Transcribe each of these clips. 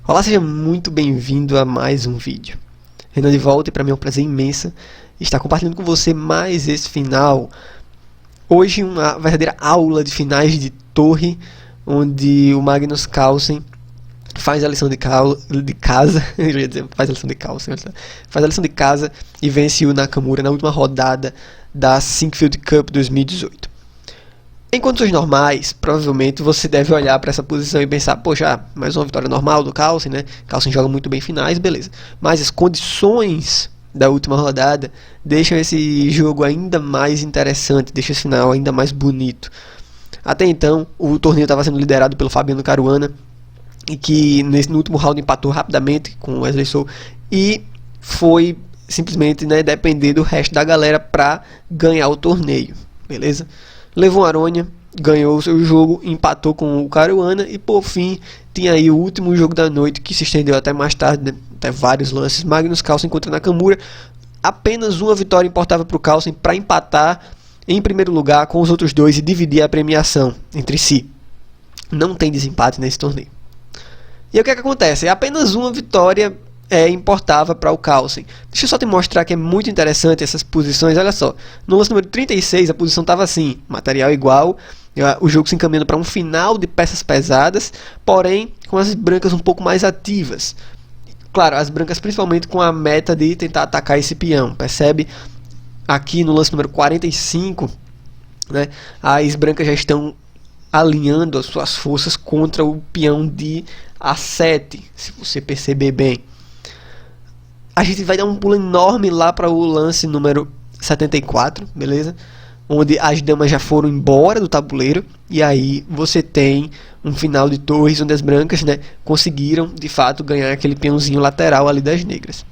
Olá, seja muito bem-vindo a mais um vídeo. Renan de volta e para mim é um prazer imenso estar compartilhando com você mais esse final. Hoje uma verdadeira aula de finais de torre, onde o Magnus Carlsen faz a lição de casa, eu ia dizer, faz a lição de Carlsen, faz a lição de casa e vence o Nakamura na última rodada da Sinquefield Cup 2018. Em condições normais, provavelmente você deve olhar para essa posição e pensar, poxa, mais uma vitória normal do Carlsen, né? Carlsen joga muito bem finais, beleza. Mas as condições da última rodada deixam esse jogo ainda mais interessante, deixam esse final ainda mais bonito. Até então, o torneio estava sendo liderado pelo Fabiano Caruana, e que no último round empatou rapidamente com o Wesley So, e foi simplesmente, né, depender do resto da galera para ganhar o torneio, beleza? Levou Aronha, ganhou o seu jogo, empatou com o Caruana e por fim tinha aí o último jogo da noite que se estendeu até mais tarde, né? Até vários lances. Magnus Carlsen contra Nakamura. Apenas uma vitória importava para o Carlsen para empatar em primeiro lugar com os outros dois e dividir a premiação entre si. Não tem desempate nesse torneio. E o que acontece? Apenas uma vitória importava para o Carlsen. Deixa eu só te mostrar que é muito interessante essas posições. Olha só, no lance número 36 a posição estava assim, material igual, o jogo se encaminhando para um final de peças pesadas, porém com as brancas um pouco mais ativas. Claro, as brancas principalmente com a meta de tentar atacar esse peão. Percebe? Aqui no lance número 45, né, as brancas já estão alinhando as suas forças contra o peão de A7, se você perceber bem. A gente vai dar um pulo enorme lá para o lance número 74, beleza? Onde as damas já foram embora do tabuleiro. E aí você tem um final de torres onde as brancas, né, conseguiram de fato ganhar aquele peãozinho lateral ali das negras.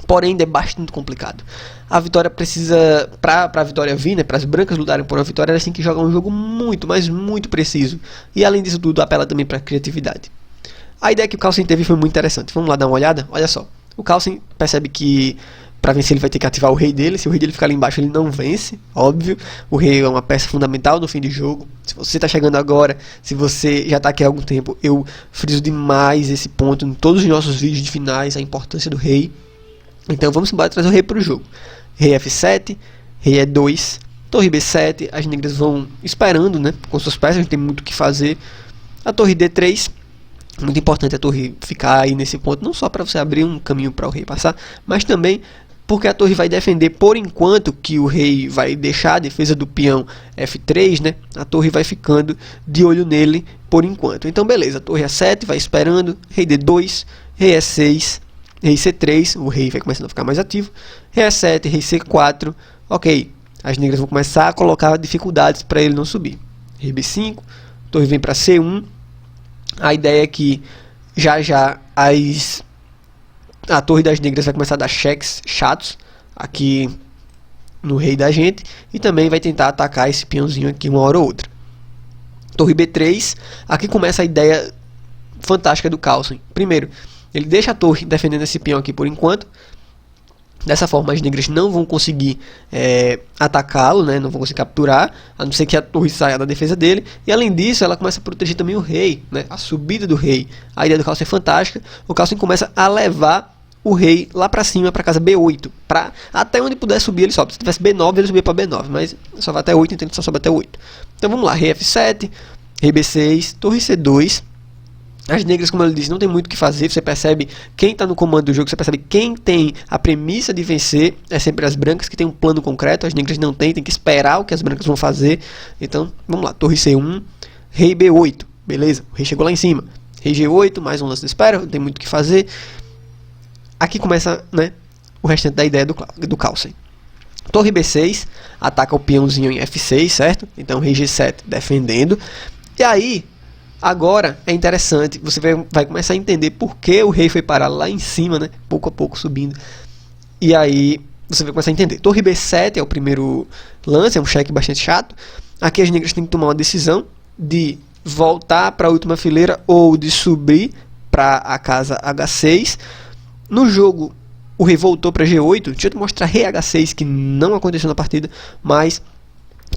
Porém ainda é bastante complicado. A vitória precisa, para a vitória vir, né, para as brancas lutarem por uma vitória, elas têm que jogar um jogo muito, mas muito preciso. E além disso tudo, apela também para a criatividade. A ideia que o Carlsen teve foi muito interessante. Vamos lá dar uma olhada? Olha só. O Carlsen percebe que para vencer ele vai ter que ativar o rei dele. Se o rei dele ficar ali embaixo, ele não vence, óbvio. O rei é uma peça fundamental no fim de jogo. Se você está chegando agora, se você já está aqui há algum tempo, eu friso demais esse ponto em todos os nossos vídeos de finais, a importância do rei. Então vamos embora trazer o rei para o jogo. Rei F7, rei E2, torre B7. As negras vão esperando, né, com suas peças, não tem muito o que fazer. A torre D3. Muito importante a torre ficar aí nesse ponto, não só para você abrir um caminho para o rei passar, mas também porque a torre vai defender por enquanto que o rei vai deixar a defesa do peão F3, né? A torre vai ficando de olho nele por enquanto. Então beleza, torre A7 vai esperando, rei D2, rei E6, rei C3, o rei vai começando a ficar mais ativo, rei E7, rei C4, ok, as negras vão começar a colocar dificuldades para ele não subir. Rei B5, torre vem para C1. A ideia é que já a torre das negras vai começar a dar cheques chatos aqui no rei da gente. E também vai tentar atacar esse peãozinho aqui uma hora ou outra. Torre B3. Aqui começa a ideia fantástica do Carlsen. Primeiro, ele deixa a torre defendendo esse peão aqui por enquanto. Dessa forma as negras não vão conseguir atacá-lo, né? Não vão conseguir capturar, a não ser que a torre saia da defesa dele. E além disso, ela começa a proteger também o rei, né? A subida do rei. A ideia do Carlsen é fantástica. O Carlsen começa a levar o rei lá pra cima, pra casa B8. Até onde puder subir ele sobe. Se tivesse B9, ele subia pra B9. Mas só vai até 8, então ele só sobe até 8. Então vamos lá, rei F7, rei B6, torre C2. As negras, como eu disse, não tem muito o que fazer. Você percebe quem está no comando do jogo, você percebe quem tem a premissa de vencer. É sempre as brancas que tem um plano concreto. As negras não têm, tem que esperar o que as brancas vão fazer. Então, vamos lá, torre C1, rei B8, beleza, o rei chegou lá em cima. Rei G8, mais um lance de espera, não tem muito o que fazer. Aqui começa, né, o restante da ideia do Carlsen. Torre B6, ataca o peãozinho em F6, certo? Então rei G7 defendendo. E aí, agora é interessante, você vai começar a entender por que o rei foi parar lá em cima, né? Pouco a pouco subindo. E aí você vai começar a entender. Torre B7 é o primeiro lance, é um cheque bastante chato. Aqui as negras têm que tomar uma decisão de voltar para a última fileira ou de subir para a casa H6. No jogo, o rei voltou para G8. Deixa eu te mostrar rei H6, que não aconteceu na partida, mas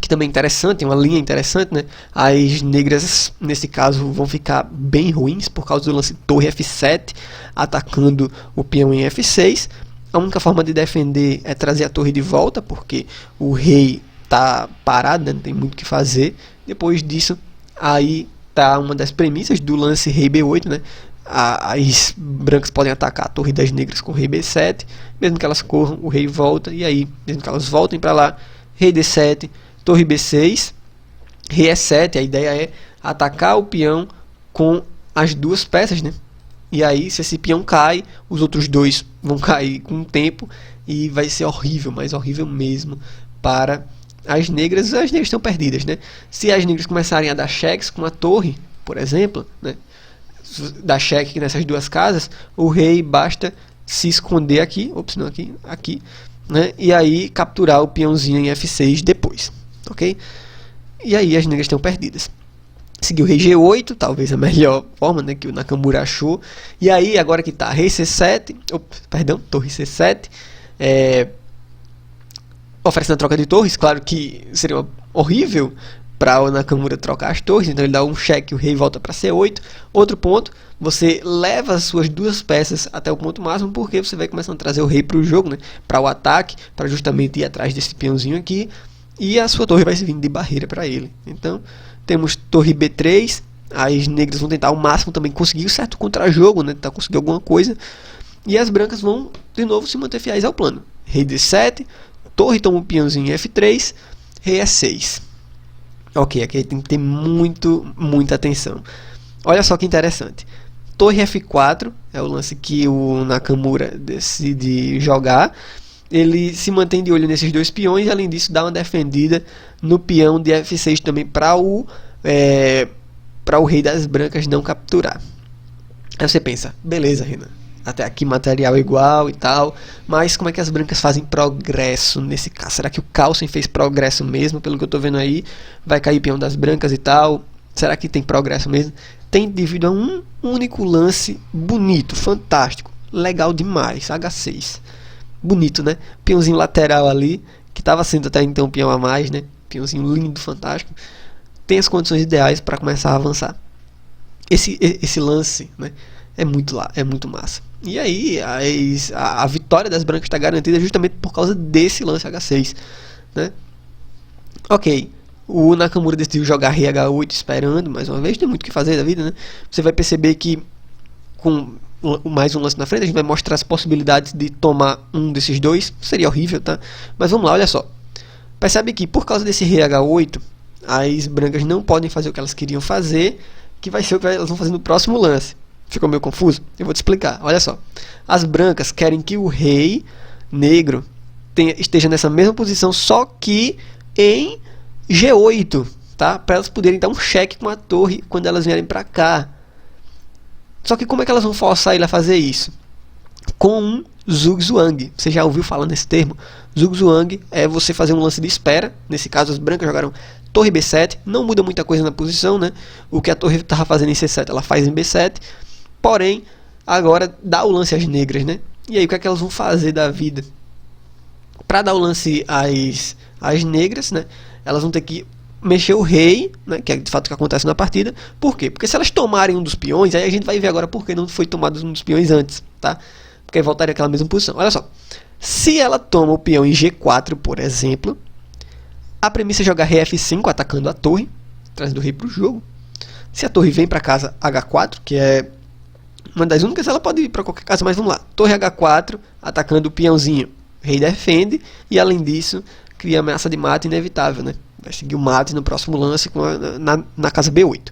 que também é interessante, uma linha interessante, né? As negras, nesse caso, vão ficar bem ruins por causa do lance torre F7, atacando o peão em F6. A única forma de defender é trazer a torre de volta, porque o rei está parado, né? Não tem muito o que fazer. Depois disso, aí tá uma das premissas do lance rei B8, né? As brancas podem atacar a torre das negras com o rei B7, mesmo que elas corram, o rei volta, e aí, mesmo que elas voltem para lá, rei D7, torre B6, rei E7, a ideia é atacar o peão com as duas peças, né? E aí, se esse peão cai, os outros dois vão cair com o tempo, e vai ser horrível, mas horrível mesmo, para as negras estão perdidas, né? Se as negras começarem a dar cheques com a torre, por exemplo, né? Dar cheque nessas duas casas, o rei basta se esconder aqui, não aqui, né? E aí capturar o peãozinho em F6 depois, ok? E aí as negras estão perdidas. Seguiu o rei G8, talvez a melhor forma, né, que o Nakamura achou. E aí, agora que tá rei C7, torre C7, oferecendo a troca de torres. Claro que seria horrível para o Nakamura trocar as torres, então ele dá um cheque, o rei volta para C8. Outro ponto, você leva as suas duas peças até o ponto máximo, porque você vai começando a trazer o rei para o jogo, né, para o ataque, para justamente ir atrás desse peãozinho aqui, e a sua torre vai servindo de barreira para ele. Então, temos torre B3, as negras vão tentar ao máximo também conseguir um certo contra-jogo, né, tentar conseguir alguma coisa, e as brancas vão de novo se manter fiéis ao plano. Rei D7, torre toma um peãozinho em F3, rei E6. Ok, aqui tem que ter muita atenção. Olha só que interessante. Torre F4 é o lance que o Nakamura decide jogar. Ele se mantém de olho nesses dois peões e, além disso, dá uma defendida no peão de F6 também para o rei das brancas não capturar. Aí você pensa, beleza, Renan, até aqui material igual e tal, mas como é que as brancas fazem progresso nesse caso? Será que o Carlsen fez progresso mesmo? Pelo que eu tô vendo aí, vai cair peão das brancas e tal. Será que tem progresso mesmo? Tem, devido a um único lance bonito, fantástico, legal demais, H6. Bonito, né? Peãozinho lateral ali, que estava sendo até então um peão a mais, né? Peãozinho lindo, fantástico. Tem as condições ideais para começar a avançar. Esse lance, né, é muito massa. E aí a vitória das brancas está garantida justamente por causa desse lance H6, né? Ok, o Nakamura decidiu jogar rei H8 esperando, mais uma vez, tem muito o que fazer da vida, né? Você vai perceber que com mais um lance na frente a gente vai mostrar as possibilidades de tomar um desses dois. Seria horrível, tá? Mas vamos lá, olha só. Percebe que por causa desse rei H8, as brancas não podem fazer o que elas queriam fazer, que vai ser o que elas vão fazer no próximo lance. Ficou meio confuso? Eu vou te explicar. Olha só. As brancas querem que o rei negro esteja nessa mesma posição, só que em G8, tá? Para elas poderem dar um cheque com a torre quando elas vierem para cá. Só que como é que elas vão forçar ele a fazer isso? Com um zugzwang. Você já ouviu falar nesse termo? Zugzwang é você fazer um lance de espera. Nesse caso, as brancas jogaram torre B7. Não muda muita coisa na posição, né? O que a torre estava fazendo em C7, ela faz em B7. Porém, agora dá o lance às negras, né? E aí, o que é que elas vão fazer da vida? Para dar o lance às negras, né? Elas vão ter que mexer o rei, né? Que é de fato o que acontece na partida. Por quê? Porque se elas tomarem um dos peões, aí a gente vai ver agora por que não foi tomado um dos peões antes, tá? Porque aí voltaria àquela mesma posição. Olha só. Se ela toma o peão em G4, por exemplo, a premissa é jogar rei F5 atacando a torre, trazendo o rei para o jogo. Se a torre vem para casa H4, que é uma das únicas, ela pode ir para qualquer casa, mas vamos lá. Torre H4, atacando o peãozinho. O rei defende e, além disso, cria ameaça de mate inevitável, né? Vai seguir o mate no próximo lance na casa B8.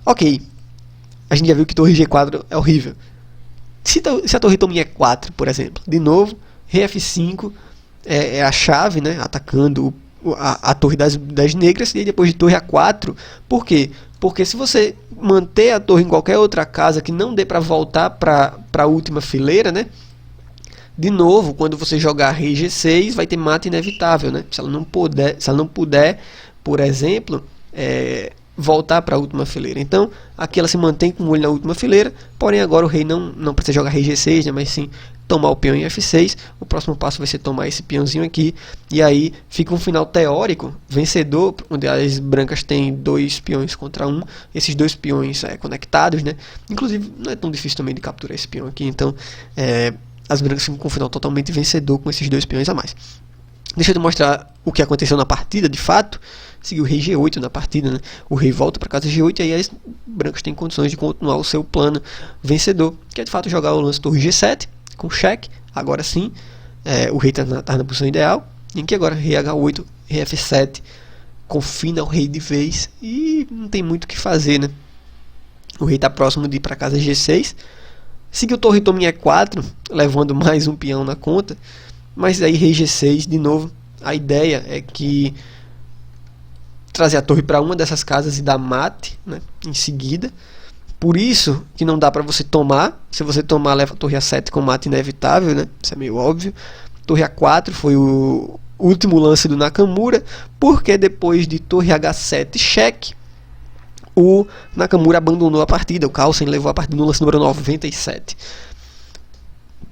Ok. A gente já viu que torre G4 é horrível. Se a torre toma em E4, por exemplo, de novo, rei F5 é a chave, né? Atacando a torre das negras, e depois de torre A4. Por quê? Porque se você manter a torre em qualquer outra casa que não dê para voltar para a última fileira, né? De novo, quando você jogar rei G6, vai ter mate inevitável, né? Se ela não puder, por exemplo, voltar para a última fileira. Então, aqui ela se mantém com o olho na última fileira, porém agora o rei não precisa jogar rei G6, né? Mas sim tomar o peão em F6, o próximo passo vai ser tomar esse peãozinho aqui, e aí fica um final teórico, vencedor, onde as brancas têm 2 peões contra 1, esses 2 peões conectados, né? Inclusive não é tão difícil também de capturar esse peão aqui, então as brancas ficam com um final totalmente vencedor com esses 2 peões a mais. Deixa eu te mostrar o que aconteceu na partida, de fato. Seguiu o rei G8 na partida, né? O rei volta para casa G8 e aí as brancas têm condições de continuar o seu plano vencedor, que é de fato jogar o lance torre G7 com cheque. Agora sim, o rei está na posição ideal, em que agora rei H8, rei F7 confina o rei de vez e não tem muito o que fazer, né? O rei está próximo de ir para casa G6. Seguiu torre toma em E4, levando mais um peão na conta. Mas aí rei G6 de novo. A ideia é que trazer a torre para uma dessas casas e dar mate, né, em seguida. Por isso que não dá para você tomar. Se você tomar, leva a torre A7 com mate inevitável, né? Isso é meio óbvio. Torre A4 foi o último lance do Nakamura, porque depois de torre H7 cheque, o Nakamura abandonou a partida. O Carlsen levou a partida no lance número 97.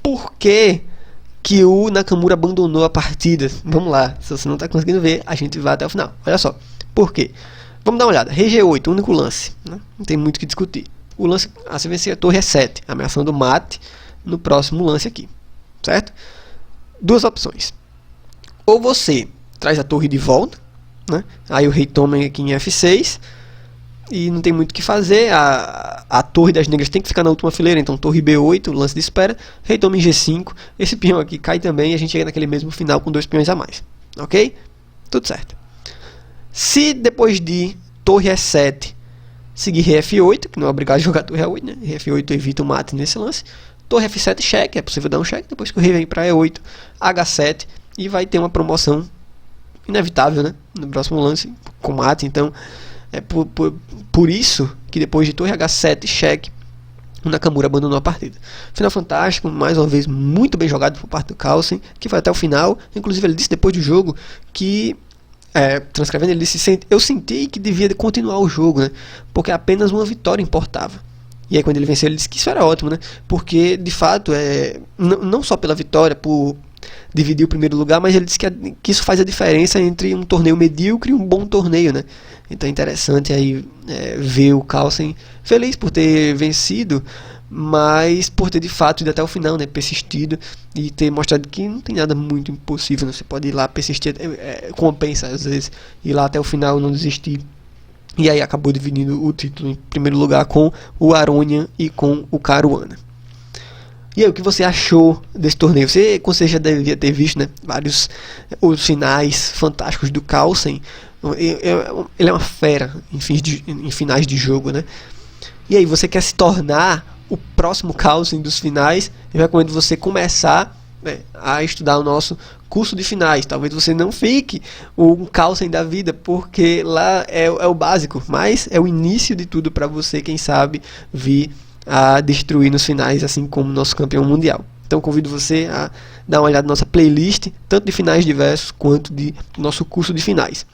Por que que o Nakamura abandonou a partida? Vamos lá, se você não está conseguindo ver, a gente vai até o final. Olha só, por quê? Vamos dar uma olhada. Rei G8, único lance, né? Não tem muito o que discutir. O lance a se vencer a torre E7, ameaçando mate no próximo lance aqui, certo? Duas opções. Ou você traz a torre de volta, né? Aí o rei toma aqui em F6 e não tem muito o que fazer. A torre das negras tem que ficar na última fileira, então torre B8, lance de espera, rei toma em G5, esse peão aqui cai também e a gente chega naquele mesmo final com 2 peões a mais, ok? Tudo certo. Se depois de torre E7 seguir rei F8, que não é obrigado a jogar torre E8, né? Rei F8 evita o mate nesse lance, torre F7 cheque, é possível dar um cheque, depois que o rei vem para E8, H7 e vai ter uma promoção inevitável, né? No próximo lance com mate, então é por isso que depois de torre H7 cheque, o Nakamura abandonou a partida. Final fantástico, mais uma vez muito bem jogado por parte do Carlsen, que foi até o final. Inclusive ele disse depois do jogo que, transcrevendo, ele disse: eu senti que devia continuar o jogo, né? Porque apenas uma vitória importava. E aí quando ele venceu, ele disse que isso era ótimo, né? Porque de fato, não só pela vitória, por dividir o primeiro lugar, mas ele disse que isso faz a diferença entre um torneio medíocre e um bom torneio, né? Então é interessante aí ver o Carlsen feliz por ter vencido, mas por ter de fato ido até o final, né? Persistido e ter mostrado que não tem nada muito impossível, né? Você pode ir lá persistir, compensa às vezes ir lá até o final, não desistir. E aí acabou dividindo o título em primeiro lugar com o Aronian e com o Caruana. E aí, o que você achou desse torneio? Você já devia ter visto, né, vários os finais fantásticos do Carlsen. Ele é uma fera em finais de jogo, né? E aí, você quer se tornar o próximo Carlsen dos finais? Eu recomendo você começar, né, a estudar o nosso curso de finais. Talvez você não fique um Carlsen da vida, porque lá é o básico, mas é o início de tudo para você, quem sabe, vir a destruir nos finais, assim como nosso campeão mundial. Então convido você a dar uma olhada na nossa playlist, tanto de finais diversos quanto de nosso curso de finais.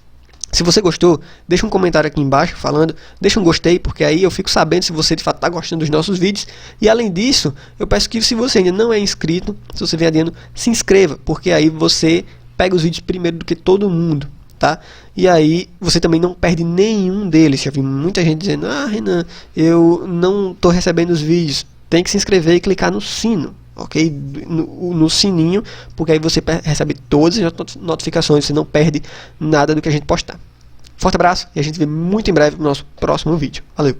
Se você gostou, deixa um comentário aqui embaixo falando, deixa um gostei, porque aí eu fico sabendo se você de fato está gostando dos nossos vídeos. E além disso, eu peço que, se você ainda não é inscrito, se você vem adiando, se inscreva, porque aí você pega os vídeos primeiro do que todo mundo, tá? E aí você também não perde nenhum deles. Já vi muita gente dizendo: ah, Renan, eu não estou recebendo os vídeos. Tem que se inscrever e clicar no sino, ok? No sininho, porque aí você recebe todas as notificações, você não perde nada do que a gente postar. Forte abraço e a gente vê muito em breve no nosso próximo vídeo. Valeu!